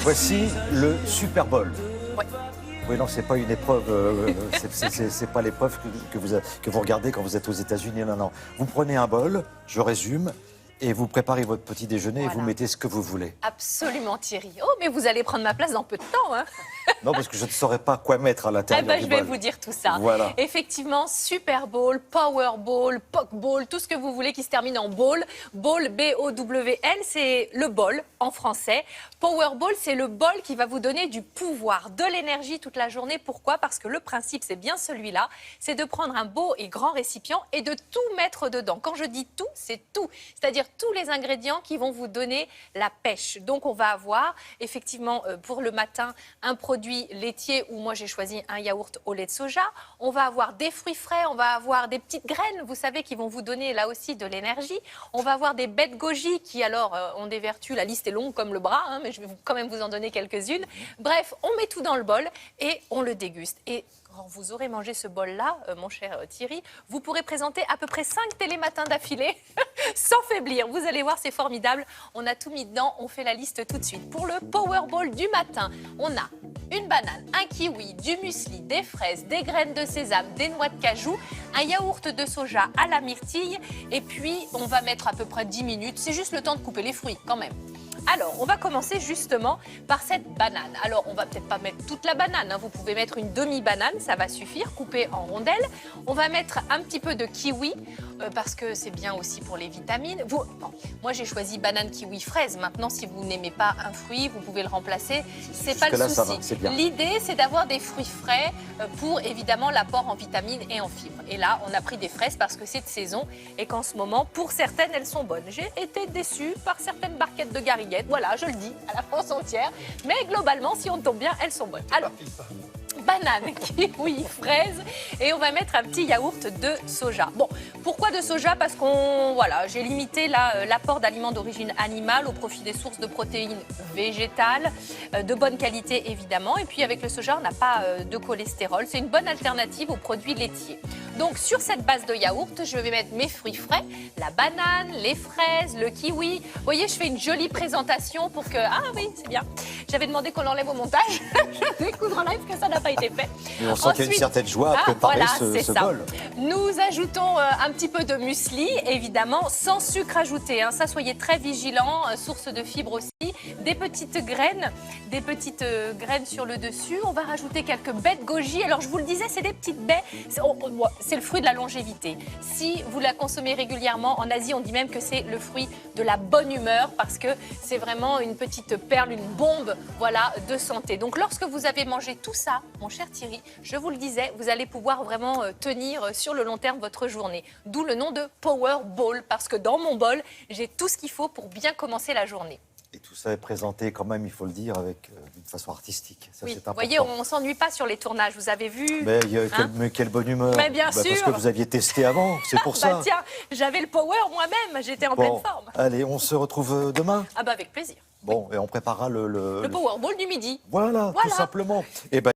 Voici le Super Bowl. Ouais. Oui, non, c'est pas une épreuve, c'est pas l'épreuve que vous regardez quand vous êtes aux États-Unis. Non, non. Vous prenez un bol, je résume, et vous préparez votre petit déjeuner et Voilà. vous mettez ce que vous voulez. Absolument, Thierry. Oh, mais vous allez prendre ma place dans peu de temps, hein. Non, parce que je ne saurais pas quoi mettre à Eh l'intérieur ben, du je vais bol. vous dire tout ça. Voilà. Effectivement, Super Bowl, Power Bowl, Poke Bowl, tout ce que vous voulez qui se termine en bowl. Bowl, B-O-W-L, c'est le bol en français. Power Bowl, c'est le bol qui va vous donner du pouvoir, de l'énergie toute la journée. Pourquoi? Parce que le principe, c'est bien celui-là, c'est de prendre un beau et grand récipient et de tout mettre dedans. Quand je dis tout, c'est tout. C'est-à-dire tous les ingrédients qui vont vous donner la pêche. Donc, on va avoir effectivement pour le matin un produit laitier où moi j'ai choisi un yaourt au lait de soja. On va avoir des fruits frais, on va avoir des petites graines, vous savez, qui vont vous donner là aussi de l'énergie. On va avoir des baies de goji qui alors ont des vertus, la liste est longue comme le bras, hein, mais je vais quand même vous en donner quelques-unes. Bref, on met tout dans le bol et on le déguste. Et quand vous aurez mangé ce bol-là, mon cher Thierry, vous pourrez présenter à peu près 5 télématins d'affilée sans faiblir. Vous allez voir, c'est formidable. On a tout mis dedans, on fait la liste tout de suite. Pour le Power Bowl du matin, on a une banane, un kiwi, du muesli, des fraises, des graines de sésame, des noix de cajou, un yaourt de soja à la myrtille et puis on va mettre à peu près 10 minutes. C'est juste le temps de couper les fruits quand même. Alors, on va commencer justement par cette banane. Alors, on va peut-être pas mettre toute la banane, hein. Vous pouvez mettre une demi-banane, ça va suffire, coupée en rondelles. On va mettre un petit peu de kiwi, parce que c'est bien aussi pour les vitamines. Bon, moi, j'ai choisi banane, kiwi, fraise. Maintenant, si vous n'aimez pas un fruit, vous pouvez le remplacer. C'est pas le Jusque-là, ça va, souci. c'est bien. L'idée, c'est d'avoir des fruits frais pour évidemment l'apport en vitamines et en fibres. Et là, on a pris des fraises parce que c'est de saison et qu'en ce moment, pour certaines, elles sont bonnes. J'ai été déçue par certaines barquettes de gariguettes. Voilà, je le dis à la France entière. Mais globalement, si on tombe bien, elles sont bonnes. Alors, banane, kiwi, fraise et on va mettre un petit yaourt de soja. Bon, pourquoi de soja? Parce qu'on, voilà, j'ai limité l'apport d'aliments d'origine animale au profit des sources de protéines végétales, de bonne qualité évidemment. Et puis avec le soja, on n'a pas de cholestérol. C'est une bonne alternative aux produits laitiers. Donc sur cette base de yaourt, je vais mettre mes fruits frais, la banane, les fraises, le kiwi. Vous voyez, je fais une jolie présentation pour que... Ah oui, c'est bien. J'avais demandé qu'on l'enlève au montage. Je découvre en live que ça n'a pas été fait. Et on sent qu'il y a une certaine joie à préparer voilà, ce bol. Nous ajoutons un petit peu de muesli, évidemment, sans sucre ajouté. Hein. Ça, soyez très vigilants. Source de fibres aussi. Des petites graines sur le dessus. On va rajouter quelques baies de goji. Alors, je vous le disais, c'est des petites baies. C'est le fruit de la longévité. Si vous la consommez régulièrement, en Asie, on dit même que c'est le fruit de la bonne humeur parce que c'est vraiment une petite perle, une bombe, voilà, de santé. Donc, lorsque vous avez mangé tout ça, mon cher Thierry, je vous le disais, vous allez pouvoir vraiment tenir sur le long terme votre journée. D'où le nom de Power Bowl parce que dans mon bol, j'ai tout ce qu'il faut pour bien commencer la journée. Et tout ça est présenté quand même, il faut le dire, d'une façon artistique. Ça, Oui, c'est important. vous voyez, on ne s'ennuie pas sur les tournages, vous avez vu. Mais quelle bonne humeur. Mais bien Parce sûr. que vous aviez testé avant, c'est pour ça. Bah tiens, j'avais le power moi-même, j'étais en pleine forme. Allez, on se retrouve demain. Ah bah avec plaisir. Bon, et on préparera Le Power Bowl du midi. Voilà, tout simplement. Et ben,